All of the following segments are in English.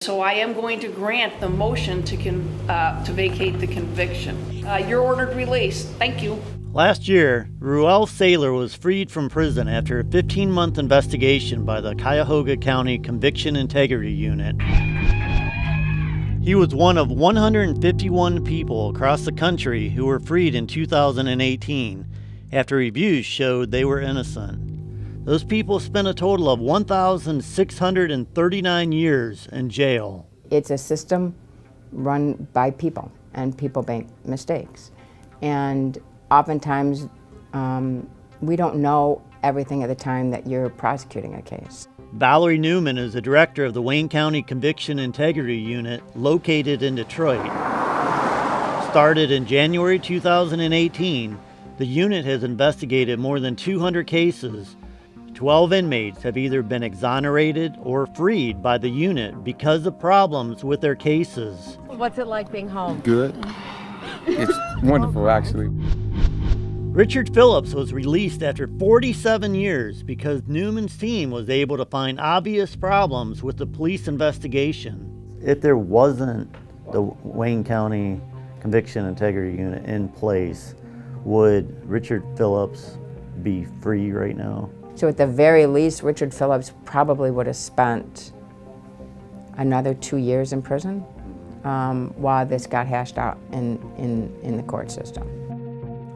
So I am going to grant the motion to vacate the conviction. You're ordered released. Thank you. Last year, Ruel Saylor was freed from prison after a 15-month investigation by the Cuyahoga County Conviction Integrity Unit. He was one of 151 people across the country who were freed in 2018 after reviews showed they were innocent. Those people spent a total of 1,639 years in jail. It's a system run by people, and people make mistakes. And oftentimes, we don't know everything at the time that you're prosecuting a case. Valerie Newman is the director of the Wayne County Conviction Integrity Unit located in Detroit. Started in January 2018, the unit has investigated more than 200 cases. 12 inmates have either been exonerated or freed by the unit because of problems with their cases. What's it like being home? Good. It's wonderful, actually. Richard Phillips was released after 47 years because Newman's team was able to find obvious problems with the police investigation. If there wasn't the Wayne County Conviction Integrity Unit in place, would Richard Phillips be free right now? So at the very least, Richard Phillips probably would have spent another 2 years in prison while this got hashed out in the court system.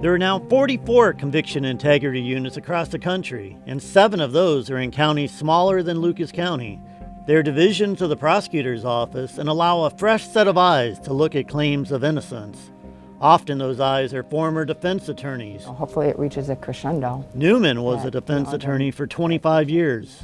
There are now 44 conviction integrity units across the country, and 7 of those are in counties smaller than Lucas County. They're divisions of the prosecutor's office and allow a fresh set of eyes to look at claims of innocence. Often those eyes are former defense attorneys. Hopefully it reaches a crescendo. Newman was a defense attorney for 25 years.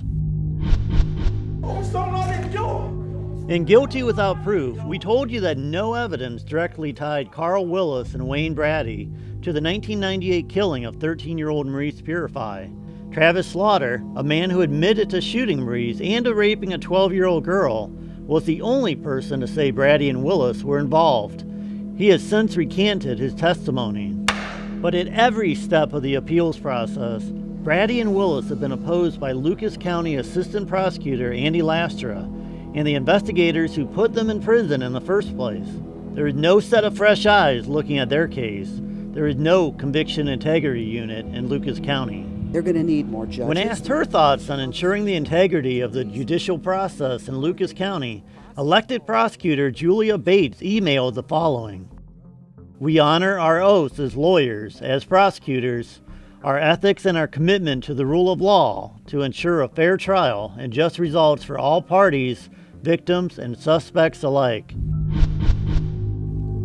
In Guilty Without Proof, we told you that no evidence directly tied Carl Willis and Wayne Brady to the 1998 killing of 13-year-old Maurice Purify. Travis Slaughter, a man who admitted to shooting Maurice and to raping a 12-year-old girl, was the only person to say Brady and Willis were involved. He has since recanted his testimony. But at every step of the appeals process, Brady and Willis have been opposed by Lucas County Assistant Prosecutor Andy Lastra and the investigators who put them in prison in the first place. There is no set of fresh eyes looking at their case. There is no conviction integrity unit in Lucas County. They're going to need more judges. When asked her thoughts on ensuring the integrity of the judicial process in Lucas County, elected prosecutor Julia Bates emailed the following: "We honor our oaths as lawyers, as prosecutors, our ethics and our commitment to the rule of law to ensure a fair trial and just results for all parties, victims, and suspects alike."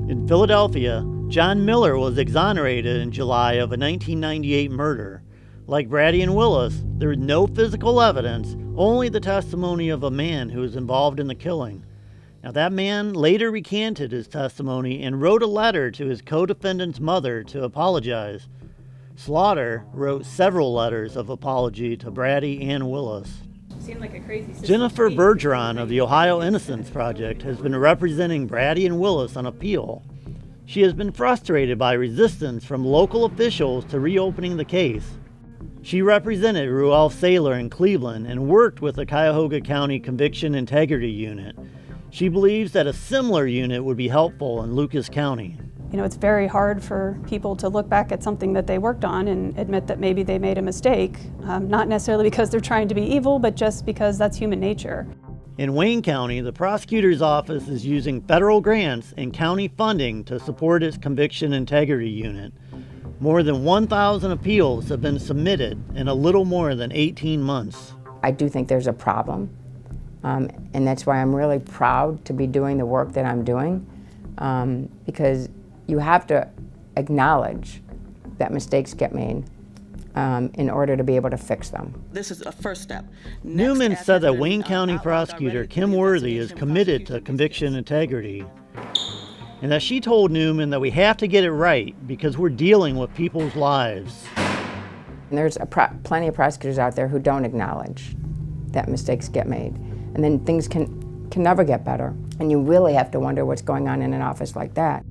In Philadelphia, John Miller was exonerated in July of a 1998 murder. Like Brady and Willis, there is no physical evidence, only the testimony of a man who was involved in the killing. Now, that man later recanted his testimony and wrote a letter to his co-defendant's mother to apologize. Slaughter wrote several letters of apology to Brady and Willis. Seemed like a crazy system. Jennifer Bergeron of the Ohio Innocence Project has been representing Brady and Willis on appeal. She has been frustrated by resistance from local officials to reopening the case. She represented Ruel Saylor in Cleveland and worked with the Cuyahoga County Conviction Integrity Unit. She believes that a similar unit would be helpful in Lucas County. You know, it's very hard for people to look back at something that they worked on and admit that maybe they made a mistake, not necessarily because they're trying to be evil, but just because that's human nature. In Wayne County, the prosecutor's office is using federal grants and county funding to support its conviction integrity unit. More than 1,000 appeals have been submitted in a little more than 18 months. I do think there's a problem, and that's why I'm really proud to be doing the work that I'm doing, because you have to acknowledge that mistakes get made in order to be able to fix them. This is a first step. Newman said that Wayne County prosecutor Kim Worthy is committed to conviction integrity, and that she told Newman that we have to get it right because we're dealing with people's lives. And there's plenty of prosecutors out there who don't acknowledge that mistakes get made, and then things can never get better, and you really have to wonder what's going on in an office like that.